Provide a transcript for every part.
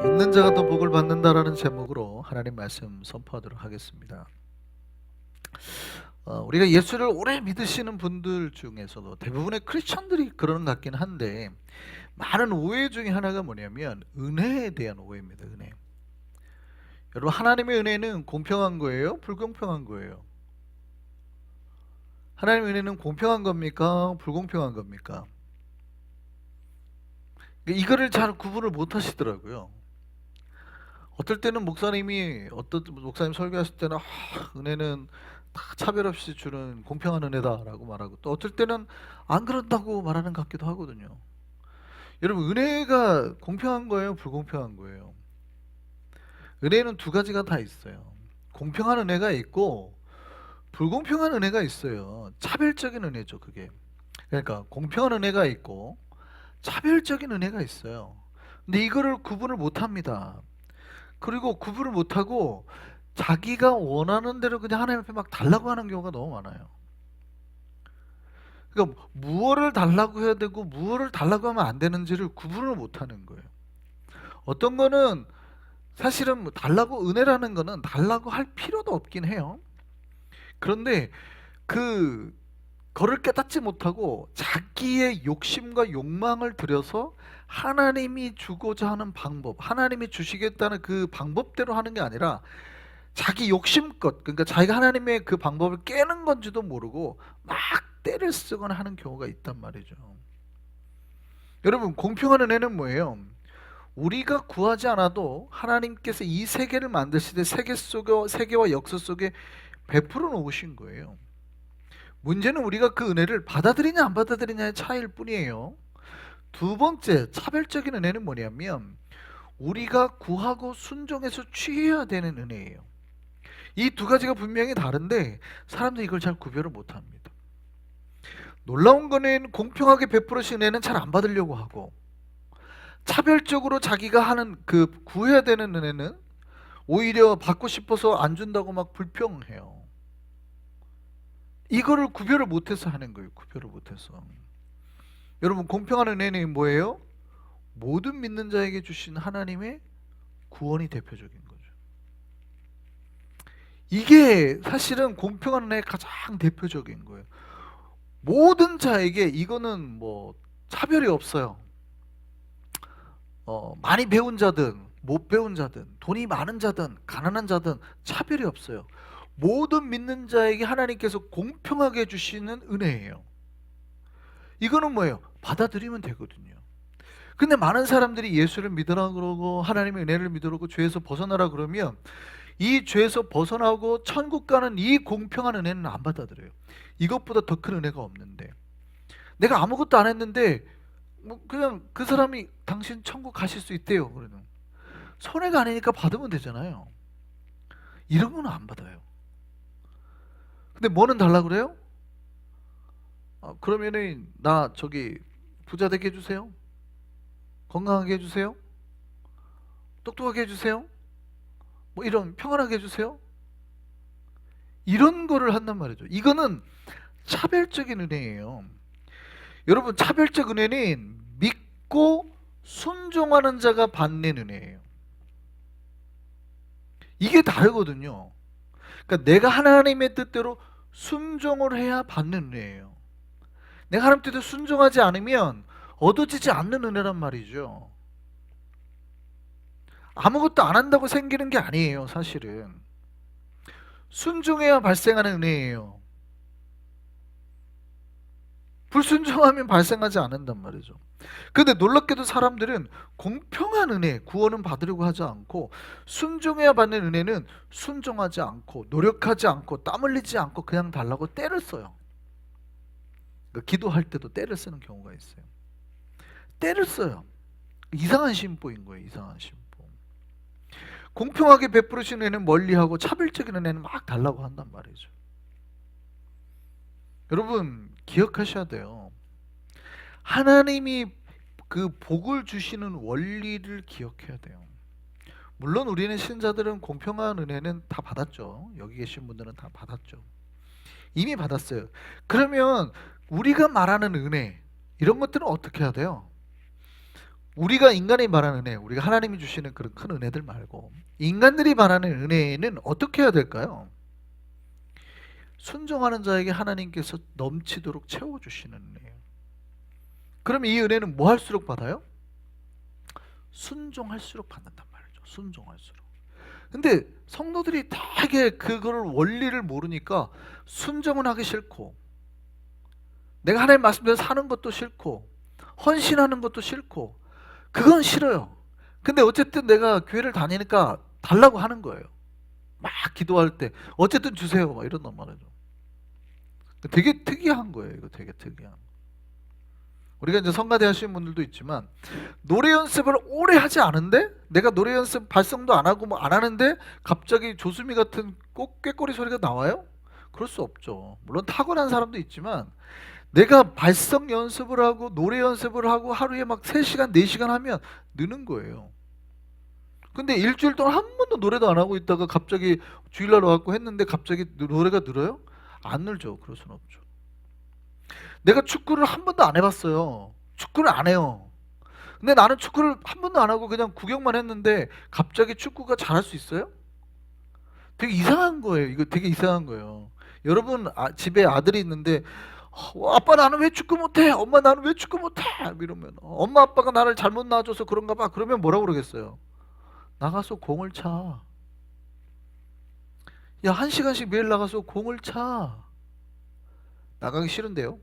있는 자가 더 복을 받는다라는 제목으로 하나님 말씀 선포하도록 하겠습니다. 우리가 예수를 오래 믿으시는 분들 중에서도 대부분의 크리스천들이 그러는 것 같긴 한데, 많은 오해 중에 하나가 뭐냐면 은혜에 대한 오해입니다. 은혜. 여러분, 하나님의 은혜는 공평한 거예요? 불공평한 거예요? 하나님의 은혜는 공평한 겁니까? 불공평한 겁니까? 이거를 잘 구분을 못 하시더라고요. 어떨 때는 어떤 목사님 설교하실 때는 은혜는 다 차별 없이 주는 공평한 은혜다라고 말하고, 또 어떨 때는 안 그런다고 말하는 것 같기도 하거든요. 여러분, 은혜가 공평한 거예요, 불공평한 거예요? 은혜는 두 가지가 다 있어요. 공평한 은혜가 있고 불공평한 은혜가 있어요. 차별적인 은혜죠, 그게. 그러니까 공평한 은혜가 있고 차별적인 은혜가 있어요. 근데 이거를 구분을 못 합니다. 그리고 구분을 못하고 자기가 원하는 대로 그냥 하나님 앞에 막 달라고 하는 경우가 너무 많아요. 그러니까 무엇을 달라고 해야 되고 무엇을 달라고 하면 안 되는지를 구분을 못하는 거예요. 어떤 거는 사실은 뭐 달라고, 은혜라는 거는 달라고 할 필요도 없긴 해요. 그런데 그 거를 깨닫지 못하고 자기의 욕심과 욕망을 들여서 하나님이 주고자 하는 방법, 하나님이 주시겠다는 그 방법대로 하는 게 아니라 자기 욕심껏, 그러니까 자기가 하나님의 그 방법을 깨는 건지도 모르고 막 때를 쓰거나 하는 경우가 있단 말이죠. 여러분, 공평한 은혜는 뭐예요? 우리가 구하지 않아도 하나님께서 이 세계를 만드실 때 세계와 역사 속에 베풀어 놓으신 거예요. 문제는 우리가 그 은혜를 받아들이냐 안 받아들이냐의 차이일 뿐이에요. 두 번째 차별적인 은혜는 뭐냐면 우리가 구하고 순종해서 취해야 되는 은혜예요. 이 두 가지가 분명히 다른데 사람들이 이걸 잘 구별을 못합니다. 놀라운 거는 공평하게 베풀으신 은혜는 잘 안 받으려고 하고, 차별적으로 자기가 하는 그 구해야 되는 은혜는 오히려 받고 싶어서 안 준다고 막 불평해요. 이거를 구별을 못해서 하는 거예요. 구별을 못해서. 여러분, 공평한 은혜는 뭐예요? 모든 믿는 자에게 주신 하나님의 구원이 대표적인 거죠. 이게 사실은 공평한 은혜의 가장 대표적인 거예요. 모든 자에게, 이거는 뭐 차별이 없어요. 많이 배운 자든 못 배운 자든 돈이 많은 자든 가난한 자든 차별이 없어요. 모든 믿는 자에게 하나님께서 공평하게 주시는 은혜예요. 이거는 뭐예요? 받아들이면 되거든요. 근데 많은 사람들이 예수를 믿으라 그러고 하나님의 은혜를 믿으라고 죄에서 벗어나라 그러면 이 죄에서 벗어나고 천국 가는 이 공평한 은혜는 안 받아들여요. 이것보다 더 큰 은혜가 없는데, 내가 아무것도 안 했는데 뭐 그냥 그 사람이 당신 천국 가실 수 있대요. 그러면 손해가 아니니까 받으면 되잖아요. 이런 거는 안 받아요. 근데 뭐는 달라 그래요? 그러면은 나 저기 부자 되게 해주세요. 건강하게 해주세요. 똑똑하게 해주세요. 뭐 이런 평안하게 해주세요. 이런 거를 한단 말이죠. 이거는 차별적인 은혜예요. 여러분, 차별적 은혜는 믿고 순종하는 자가 받는 은혜예요. 이게 다르거든요. 그러니까 내가 하나님의 뜻대로 순종을 해야 받는 은혜예요. 내가 하나님 뜻대로 순종하지 않으면 얻어지지 않는 은혜란 말이죠. 아무것도 안 한다고 생기는 게 아니에요, 사실은. 순종해야 발생하는 은혜예요. 불순종하면 발생하지 않는단 말이죠. 근데 놀랍게도 사람들은 공평한 은혜, 구원은 받으려고 하지 않고 순종해야 받는 은혜는 순종하지 않고 노력하지 않고 땀 흘리지 않고 그냥 달라고 떼를 써요. 그러니까 기도할 때도 떼를 쓰는 경우가 있어요. 떼를 써요. 이상한 심보인 거예요. 이상한 심보. 공평하게 베푸르신 은혜는 멀리하고 차별적인 은혜는 막 달라고 한단 말이죠. 여러분, 기억하셔야 돼요. 하나님이 그 복을 주시는 원리를 기억해야 돼요. 물론 우리는 신자들은 공평한 은혜는 다 받았죠. 여기 계신 분들은 다 받았죠. 이미 받았어요. 그러면 우리가 말하는 은혜, 이런 것들은 어떻게 해야 돼요? 우리가 인간이 말하는 은혜, 우리가 하나님이 주시는 그런 큰 은혜들 말고 인간들이 말하는 은혜는 어떻게 해야 될까요? 순종하는 자에게 하나님께서 넘치도록 채워주시는 은혜예요. 그럼 이 은혜는 뭐 할수록 받아요? 순종할수록 받는단 말이죠. 순종할수록. 근데 성도들이 되게 그걸 원리를 모르니까 순종은 하기 싫고, 내가 하나님 말씀대로 사는 것도 싫고, 헌신하는 것도 싫고, 그건 싫어요. 근데 어쨌든 내가 교회를 다니니까 달라고 하는 거예요. 막 기도할 때 어쨌든 주세요 막 이런단 말이죠. 되게 특이한 거예요. 이거 되게 특이한. 우리가 이제 성가대 하시는 분들도 있지만 노래 연습을 오래 하지 않은데, 내가 노래 연습 발성도 안 하고 뭐 안 하는데 갑자기 조수미 같은 꼭 꾀꼬리 소리가 나와요? 그럴 수 없죠. 물론 타고난 사람도 있지만 내가 발성 연습을 하고 노래 연습을 하고 하루에 막 3시간 4시간 하면 느는 거예요. 근데 일주일 동안 한 번도 노래도 안 하고 있다가 갑자기 주일날 와갖고 했는데 갑자기 노래가 늘어요? 안 늘죠. 그럴 수는 없죠. 내가 축구를 한 번도 안 해봤어요. 축구를 안 해요. 근데 나는 축구를 한 번도 안 하고 그냥 구경만 했는데 갑자기 축구가 잘할 수 있어요? 되게 이상한 거예요. 이거 되게 이상한 거예요. 여러분 집에 아들이 있는데 아빠 나는 왜 축구 못해? 엄마 나는 왜 축구 못해? 이러면 엄마 아빠가 나를 잘못 낳아줘서 그런가 봐. 그러면 뭐라고 그러겠어요? 나가서 공을 차. 야, 1시간씩 매일 나가서 공을 차. 나가기 싫은데요?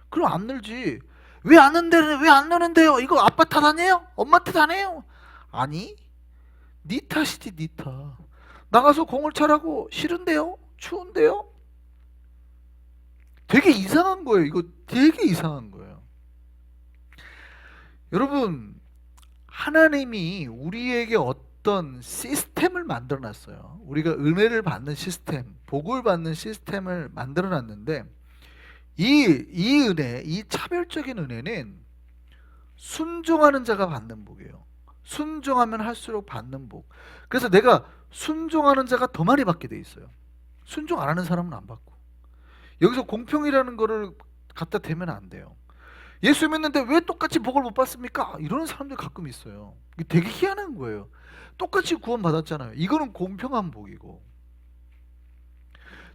그럼 안 늘지. 왜 안 는데, 왜 안 느는데요? 이거 아빠 탓 아니에요? 엄마 탓 아니에요? 아니, 네 탓이지, 네 탓. 나가서 공을 차라고. 싫은데요? 추운데요? 되게 이상한 거예요. 이거 되게 이상한 거예요. 여러분, 하나님이 우리에게 어떤 시스템을 만들어 놨어요. 우리가 은혜를 받는 시스템, 복을 받는 시스템을 만들어 놨는데 이 은혜, 이 차별적인 은혜는 순종하는 자가 받는 복이에요. 순종하면 할수록 받는 복. 그래서 내가 순종하는 자가 더 많이 받게 돼 있어요. 순종 안 하는 사람은 안 받고. 여기서 공평이라는 거를 갖다 대면 안 돼요. 예수 믿는데 왜 똑같이 복을 못 받습니까? 이러는 사람들 가끔 있어요. 이게 되게 희한한 거예요. 똑같이 구원 받았잖아요. 이거는 공평한 복이고,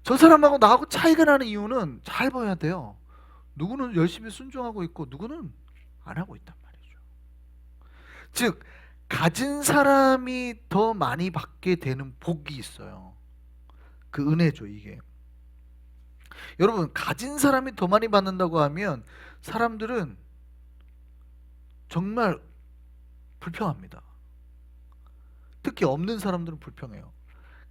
저 사람하고 나하고 차이가 나는 이유는 잘 봐야 돼요. 누구는 열심히 순종하고 있고 누구는 안 하고 있단 말이죠. 즉 가진 사람이 더 많이 받게 되는 복이 있어요. 그 은혜죠, 이게. 여러분, 가진 사람이 더 많이 받는다고 하면 사람들은 정말 불평합니다. 특히 없는 사람들은 불평해요.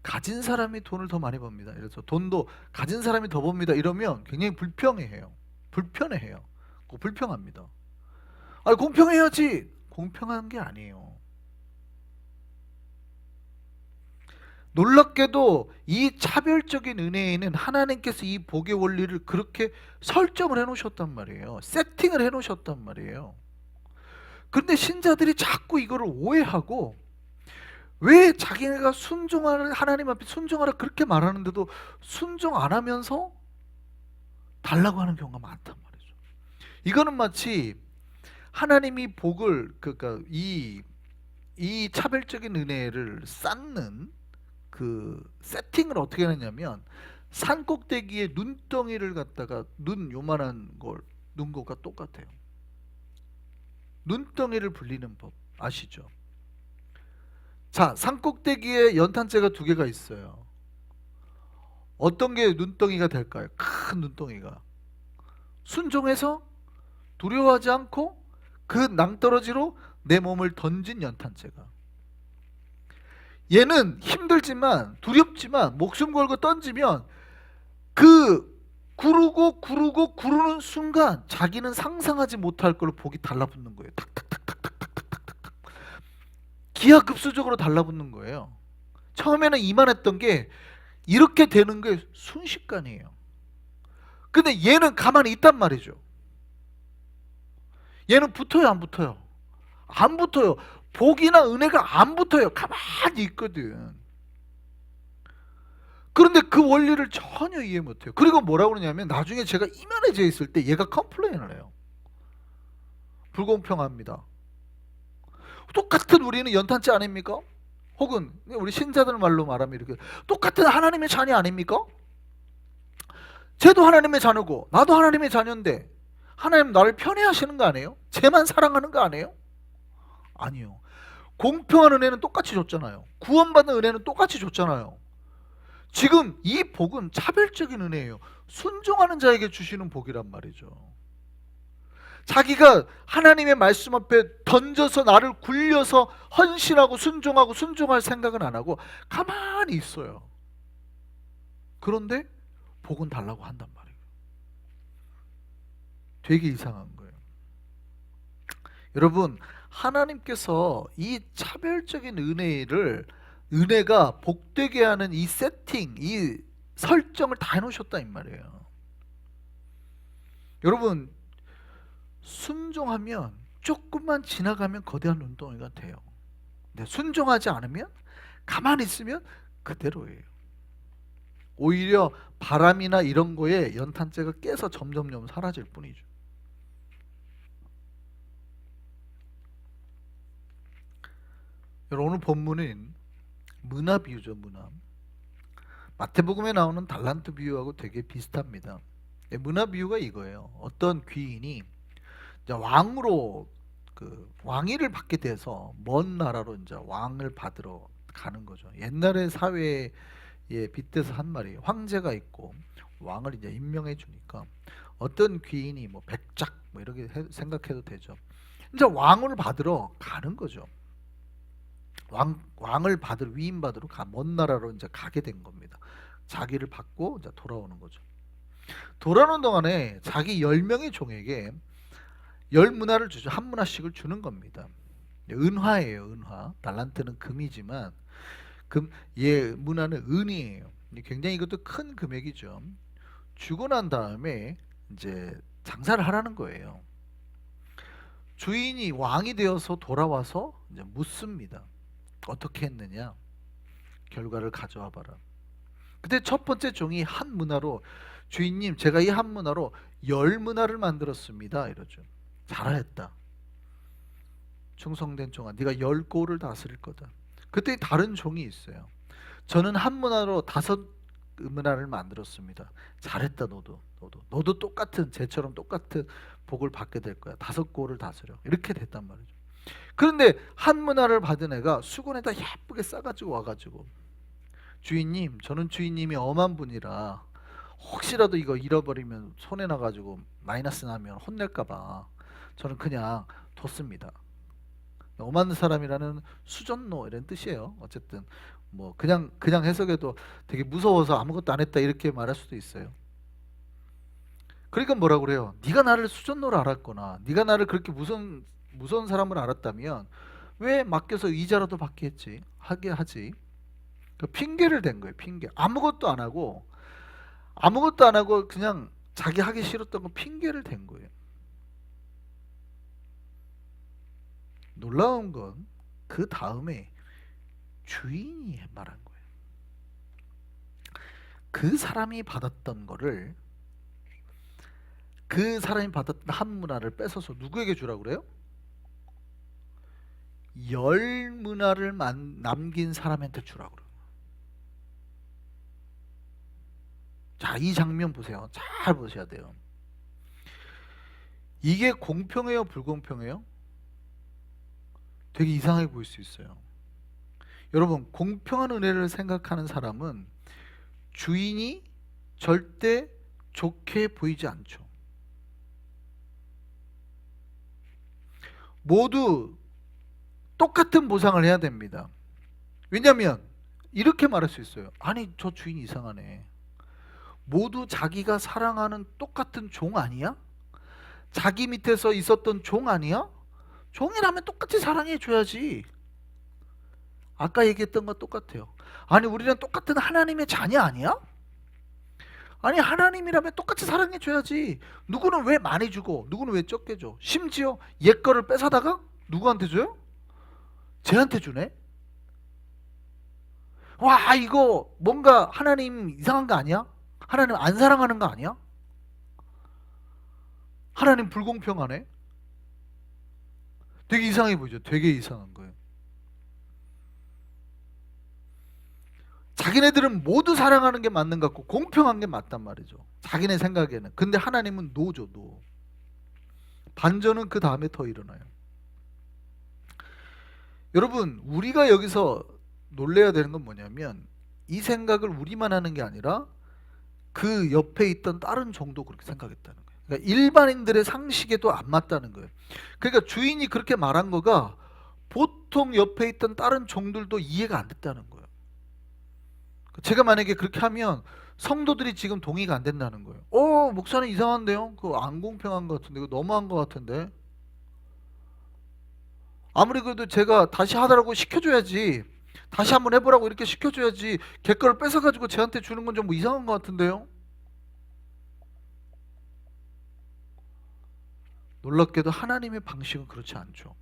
가진 사람이 돈을 더 많이 법니다. 그래서 돈도 가진 사람이 더 법니다. 이러면 굉장히 불평해해요. 불편해해요. 불평합니다. 아니, 공평해야지. 공평한 게 아니에요. 놀랍게도 이 차별적인 은혜에는 하나님께서 이 복의 원리를 그렇게 설정을 해놓으셨단 말이에요. 세팅을 해놓으셨단 말이에요. 근데 신자들이 자꾸 이거를 오해하고, 왜 자기네가 순종하는, 하나님 앞에 순종하라 그렇게 말하는데도 순종 안 하면서 달라고 하는 경우가 많단 말이죠. 이거는 마치 하나님이 복을, 그러니까 이 차별적인 은혜를 쌓는 그 세팅을 어떻게 하느냐면, 산 꼭대기에 눈덩이를 갖다가 눈 요만한 걸 놓은 것과 똑같아요. 눈덩이를 불리는 법 아시죠? 자, 산 꼭대기에 연탄재가 2개가 있어요. 어떤 게 눈덩이가 될까요? 큰 눈덩이가. 순종해서 두려워하지 않고 그 낭떠러지로 내 몸을 던진 연탄재가. 얘는 힘들지만, 두렵지만 목숨 걸고 던지면 그 구르는 순간 자기는 상상하지 못할 걸로 복이 달라붙는 거예요. 탁탁탁탁탁탁탁탁탁. 기하급수적으로 달라붙는 거예요. 처음에는 이만했던 게 이렇게 되는 게 순식간이에요. 근데 얘는 가만히 있단 말이죠. 얘는 붙어요, 안 붙어요? 안 붙어요. 복이나 은혜가 안 붙어요. 가만히 있거든. 그런데 그 원리를 전혀 이해 못해요. 그리고 뭐라고 그러냐면, 나중에 제가 이만해져 있을 때 얘가 컴플레인을 해요. 불공평합니다. 똑같은 우리는 연탄재 아닙니까? 혹은 우리 신자들 말로 말하면 이렇게 똑같은 하나님의 자녀 아닙니까? 쟤도 하나님의 자녀고 나도 하나님의 자녀인데 하나님 나를 편애하시는 거 아니에요? 쟤만 사랑하는 거 아니에요? 아니요. 공평한 은혜는 똑같이 줬잖아요. 구원받은 은혜는 똑같이 줬잖아요. 지금 이 복은 차별적인 은혜예요. 순종하는 자에게 주시는 복이란 말이죠. 자기가 하나님의 말씀 앞에 던져서 나를 굴려서 헌신하고 순종하고 순종할 생각은 안 하고 가만히 있어요. 그런데 복은 달라고 한단 말이에요. 되게 이상한 거예요. 여러분, 하나님께서 이 차별적인 은혜가 복되게 하는 이 세팅, 이 설정을 다 해놓으셨다 이 말이에요. 여러분, 순종하면 조금만 지나가면 거대한 눈덩이가 돼요. 근데 순종하지 않으면 가만히 있으면 그대로예요. 오히려 바람이나 이런 거에 연탄재가 깨서 점점점 사라질 뿐이죠. 여러분, 오늘 본문은 문화 비유죠. 문화. 마태복음에 나오는 달란트 비유하고 되게 비슷합니다. 문화 비유가 이거예요. 어떤 귀인이 이제 왕으로 왕위를 받게 돼서 먼 나라로 이제 왕을 받으러 가는 거죠. 옛날의 사회에 빗대서 한 말이 황제가 있고 왕을 이제 임명해 주니까 어떤 귀인이 뭐 백작 뭐 이렇게 생각해도 되죠. 이제 왕을 받으러 가는 거죠. 왕을 위임 받으러 먼 나라로 이제 가게 된 겁니다. 자기를 받고 이제 돌아오는 거죠. 돌아오는 동안에 자기 10명의 종에게 10문화를 주죠. 한 문화씩을 주는 겁니다. 은화예요, 은화. 달란트는 금이지만 문화는 은이에요. 굉장히 이것도 큰 금액이죠. 주고 난 다음에 이제 장사를 하라는 거예요. 주인이 왕이 되어서 돌아와서 이제 묻습니다. 어떻게 했느냐? 결과를 가져와 봐라. 그때 첫 번째 종이 한 문화로 주인님, 제가 이 한 문화로 10문화를 만들었습니다. 이러죠. 잘했다. 충성된 종아, 네가 10고를 다스릴 거다. 그때 다른 종이 있어요. 저는 한 문화로 5문화를 만들었습니다. 잘했다. 너도 똑같은, 쟤처럼 똑같은 복을 받게 될 거야. 5고를 다스려. 이렇게 됐단 말이죠. 그런데 한 문화를 받은 애가 수건에다 예쁘게 싸가지고 와가지고, 주인님, 저는 주인님이 엄한 분이라 혹시라도 이거 잃어버리면 손해 나가지고 마이너스 나면 혼낼까봐 저는 그냥 뒀습니다. 엄한 사람이라는 수전노 이런 뜻이에요. 어쨌든 뭐 그냥 해석해도 되게 무서워서 아무것도 안 했다 이렇게 말할 수도 있어요. 그러니까 뭐라고 그래요? 네가 나를 수전노로 알았거나 네가 나를 그렇게 무서운 사람을 알았다면 왜 맡겨서 이자라도 받게 하게 하지? 그 핑계를 댄 거예요. 핑계. 아무것도 안 하고 그냥 자기 하기 싫었던 거 핑계를 댄 거예요. 놀라운 건 그 다음에 주인이 말한 거예요. 그 사람이 받았던 거를, 그 사람이 받았던 한 문화를 뺏어서 누구에게 주라고 그래요? 10문화를 남긴 사람한테 주라고 그래요. 자, 이 장면 보세요. 잘 보셔야 돼요. 이게 공평해요, 불공평해요? 되게 이상하게 보일 수 있어요. 여러분, 공평한 은혜를 생각하는 사람은 주인이 절대 좋게 보이지 않죠. 모두 똑같은 보상을 해야 됩니다. 왜냐하면 이렇게 말할 수 있어요. 아니, 저 주인 이상하네. 모두 자기가 사랑하는 똑같은 종 아니야? 자기 밑에서 있었던 종 아니야? 종이라면 똑같이 사랑해 줘야지. 아까 얘기했던 거 똑같아요. 아니, 우리는 똑같은 하나님의 자녀 아니야? 아니, 하나님이라면 똑같이 사랑해 줘야지. 누구는 왜 많이 주고 누구는 왜 적게 줘? 심지어 옛 거를 뺏어다가 누구한테 줘요? 쟤한테 주네? 와, 이거 뭔가 하나님 이상한 거 아니야? 하나님 안 사랑하는 거 아니야? 하나님 불공평하네? 되게 이상해 보이죠? 되게 이상한 거예요. 자기네들은 모두 사랑하는 게 맞는 것 같고 공평한 게 맞단 말이죠. 자기네 생각에는. 근데 하나님은 노죠, 노. 반전은 그 다음에 더 일어나요. 여러분, 우리가 여기서 놀래야 되는 건 뭐냐면 이 생각을 우리만 하는 게 아니라 그 옆에 있던 다른 종도 그렇게 생각했다는 거예요. 그러니까 일반인들의 상식에도 안 맞다는 거예요. 그러니까 주인이 그렇게 말한 거가 보통 옆에 있던 다른 종들도 이해가 안 됐다는 거예요. 제가 만약에 그렇게 하면 성도들이 지금 동의가 안 된다는 거예요. 목사님 이상한데요? 그거 안 공평한 것 같은데, 그거 너무한 것 같은데. 아무리 그래도 제가 다시 하라고 시켜줘야지, 다시 한번 해보라고 이렇게 시켜줘야지, 걔 거를 뺏어가지고 쟤한테 주는 건 좀 뭐 이상한 것 같은데요? 놀랍게도 하나님의 방식은 그렇지 않죠.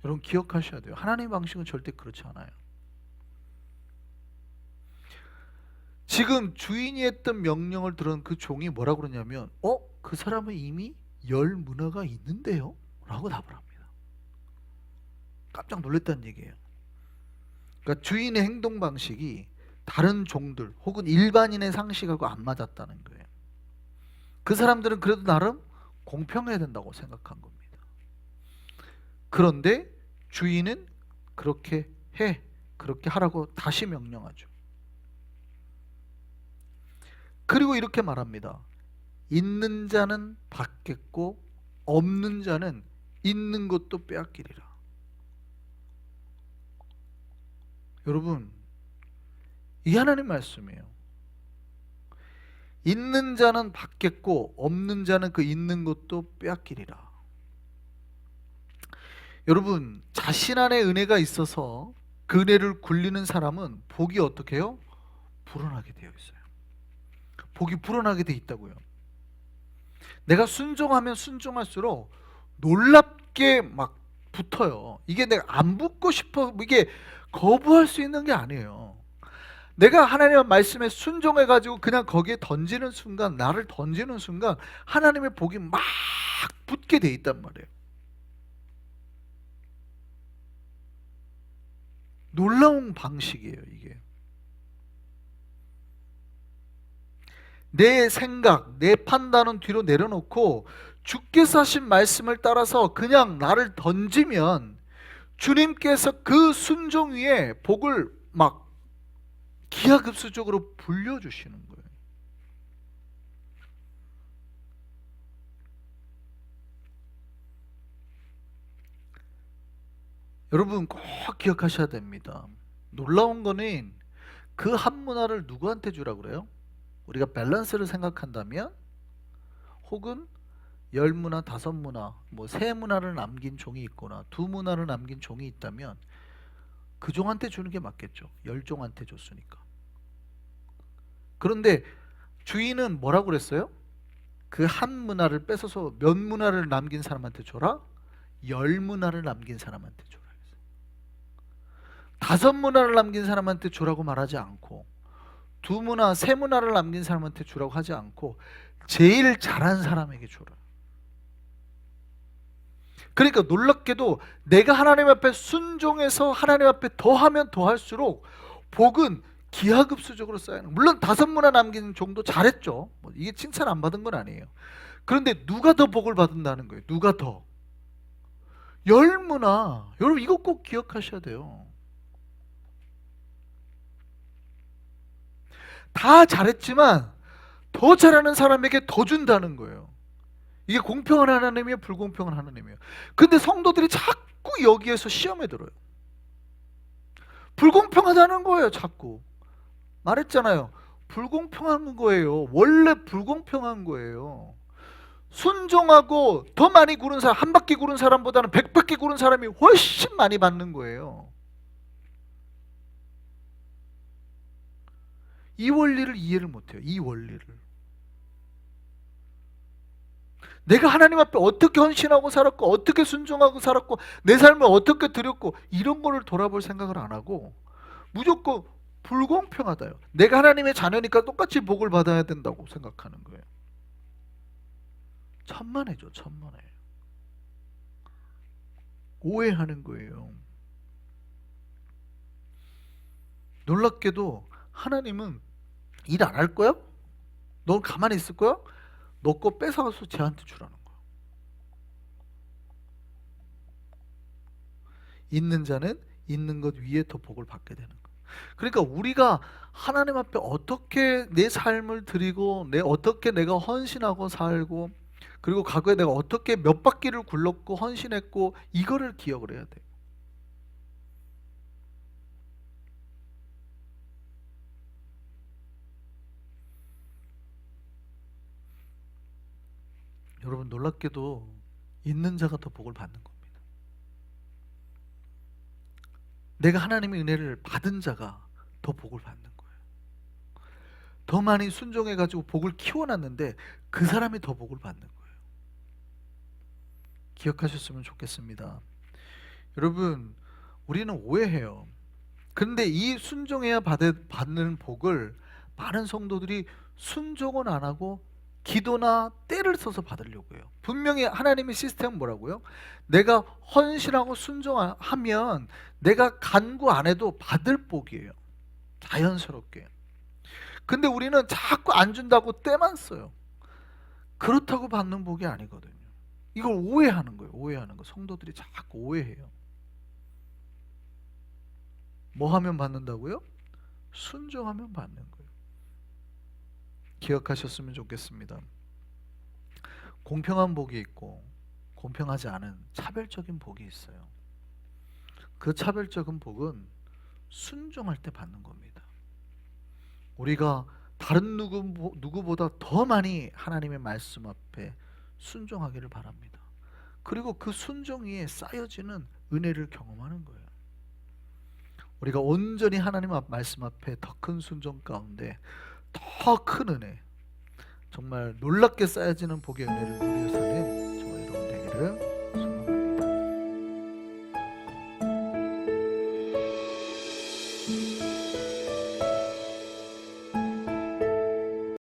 여러분 기억하셔야 돼요. 하나님의 방식은 절대 그렇지 않아요. 지금 주인이 했던 명령을 들은 그 종이 뭐라고 그러냐면 그 사람은 이미 열 문화가 있는데요? 라고 답을 합니다. 깜짝 놀랐다는 얘기예요. 그러니까 주인의 행동 방식이 다른 종들 혹은 일반인의 상식하고 안 맞았다는 거예요. 그 사람들은 그래도 나름 공평해야 된다고 생각한 겁니다. 그런데 주인은 그렇게 해, 그렇게 하라고 다시 명령하죠. 그리고 이렇게 말합니다. 있는 자는 받겠고 없는 자는 있는 것도 빼앗기리라. 여러분, 이 하나님 말씀이에요. 있는 자는 받겠고 없는 자는 그 있는 것도 빼앗기리라. 여러분, 자신 안에 은혜가 있어서 그 은혜를 굴리는 사람은 복이 어떻게 해요? 불어나게 되어 있어요. 복이 불어나게 돼 있다고요. 내가 순종하면 순종할수록 놀랍게 막 붙어요. 이게 내가 안 붙고 싶어, 이게 거부할 수 있는 게 아니에요. 내가 하나님의 말씀에 순종해가지고 그냥 거기에 던지는 순간, 나를 던지는 순간 하나님의 복이 막 붙게 돼 있단 말이에요. 놀라운 방식이에요, 이게. 내 생각, 내 판단은 뒤로 내려놓고 주께서 하신 말씀을 따라서 그냥 나를 던지면 주님께서 그 순종 위에 복을 막 기하급수적으로 불려주시는 거예요. 여러분 꼭 기억하셔야 됩니다. 놀라운 거는 그 한 문화를 누구한테 주라고 그래요? 우리가 밸런스를 생각한다면 혹은 열 문화, 다섯 문화, 뭐 세 문화를 남긴 종이 있거나 두 문화를 남긴 종이 있다면 그 종한테 주는 게 맞겠죠. 열 종한테 줬으니까. 그런데 주인은 뭐라고 그랬어요? 그 한 문화를 뺏어서 몇 문화를 남긴 사람한테 줘라? 열 문화를 남긴 사람한테 줘라. 다섯 문화를 남긴 사람한테 주라고 말하지 않고 두 문화, 세 문화를 남긴 사람한테 주라고 하지 않고 제일 잘한 사람에게 주라. 그러니까 놀랍게도 내가 하나님 앞에 순종해서 하나님 앞에 더하면 더할수록 복은 기하급수적으로 쌓이는. 물론 다섯 문화 남긴 종도 잘했죠. 뭐 이게 칭찬 안 받은 건 아니에요. 그런데 누가 더 복을 받는다는 거예요. 누가 더? 열 문화. 여러분 이거 꼭 기억하셔야 돼요. 다 잘했지만 더 잘하는 사람에게 더 준다는 거예요. 이게 공평한 하나님이에요, 불공평한 하나님이에요. 근데 성도들이 자꾸 여기에서 시험에 들어요. 불공평하다는 거예요, 자꾸. 말했잖아요. 불공평한 거예요. 원래 불공평한 거예요. 순종하고 더 많이 구른 사람, 한 바퀴 구른 사람보다는 100바퀴 구른 사람이 훨씬 많이 받는 거예요. 이 원리를 이해를 못해요. 이 원리를. 내가 하나님 앞에 어떻게 헌신하고 살았고 어떻게 순종하고 살았고 내 삶을 어떻게 드렸고 이런 거를 돌아볼 생각을 안 하고 무조건 불공평하다요. 내가 하나님의 자녀니까 똑같이 복을 받아야 된다고 생각하는 거예요. 천만에죠, 천만에. 오해하는 거예요. 놀랍게도 하나님은 일 안 할 거야? 넌 가만히 있을 거야? 너 거 뺏어가서 쟤한테 주라는 거야. 있는 자는 있는 것 위에 더 복을 받게 되는 거야. 그러니까 우리가 하나님 앞에 어떻게 내 삶을 드리고 어떻게 내가 헌신하고 살고, 그리고 과거에 내가 어떻게 몇 바퀴를 굴렀고 헌신했고, 이거를 기억을 해야 돼. 여러분, 놀랍게도 있는 자가 더 복을 받는 겁니다. 내가 하나님의 은혜를 받은 자가 더 복을 받는 거예요. 더 많이 순종해가지고 복을 키워놨는데 그 사람이 더 복을 받는 거예요. 기억하셨으면 좋겠습니다. 여러분, 우리는 오해해요. 그런데 이 순종해야 받는 복을 많은 성도들이 순종은 안 하고 기도나 때를 써서 받으려고 해요. 분명히 하나님의 시스템은 뭐라고요? 내가 헌신하고 순종하면 내가 간구 안 해도 받을 복이에요. 자연스럽게. 근데 우리는 자꾸 안 준다고 때만 써요. 그렇다고 받는 복이 아니거든요. 이걸 오해하는 거예요. 오해하는 거. 성도들이 자꾸 오해해요. 뭐 하면 받는다고요? 순종하면 받는 거예요. 기억하셨으면 좋겠습니다. 공평한 복이 있고 공평하지 않은 차별적인 복이 있어요. 그 차별적인 복은 순종할 때 받는 겁니다. 우리가 다른 누구보다 더 많이 하나님의 말씀 앞에 순종하기를 바랍니다. 그리고 그 순종 위에 쌓여지는 은혜를 경험하는 거예요. 우리가 온전히 하나님 말씀 앞에 더 큰 순종 가운데 더 큰 은혜, 정말 놀랍게 쌓여지는 복의 은혜를 누리는 삶, 정말 여러분 되기를